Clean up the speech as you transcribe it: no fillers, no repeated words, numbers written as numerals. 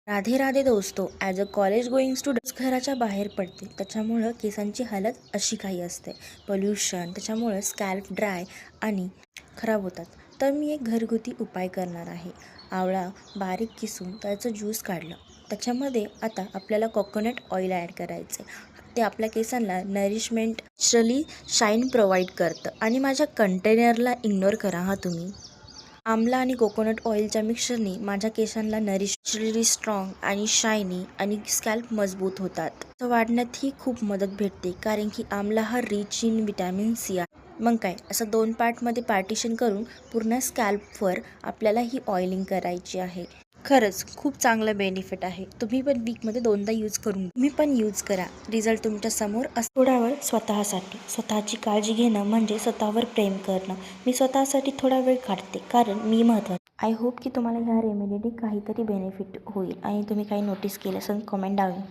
राधे राधे दोस्तों, as a college going students घराच्या बाहेर पडते. त्याच्यामुळं केसांची हालत अशी काही असते. पोल्युशन त्याच्यामुळं स्कॅल्प ड्राय आणि खराब होतात. तर मी एक घरगुती उपाय करणार आहे. आवळा बारीक किसून त्याचं ज्यूस काढलं. त्याच्यामध्ये आता आपल्याला कोकोनट ऑइल ॲड करायचे. ते आपल्या केसांना नरिशमेंट नॅचरली शाईन प्रोव्हाइड करतं. आणि माझ्या कंटेनरला इग्नोर करा हा तुम्ही. आमला आणि कोकोनट ऑइलच्या मिक्सरने माझ्या केसांना नॅचरली स्ट्रॉंग आणि शायनी आणि स्कॅल्प मजबूत होतात. केस वाढण्यात ही खूप मदत भेटते, कारण की आमला हा रिच इन विटॅमिन सी आहे. मग काय, असं 2 पार्टमध्ये पार्टिशन करून पूर्ण स्कॅल्पवर आपल्याला ही ऑइलिंग करायची आहे. खरंच खूप चांगलं बेनिफिट आहे. तुम्ही पण वीकमध्ये 2दा यूज करून तुम्ही पण यूज करा. रिझल्ट तुमच्या समोर थोडा वेळ स्वतःसाठी स्वतःची काळजी घेणं म्हणजे स्वतःवर प्रेम करणं. मी स्वतःसाठी थोडा वेळ काढते, कारण मी महत्त्वाचे. आय होप की तुम्हाला ह्या रेमेडीने काहीतरी बेनिफिट होईल आणि तुम्ही काही नोटीस केलं असेल कमेंट डाऊन.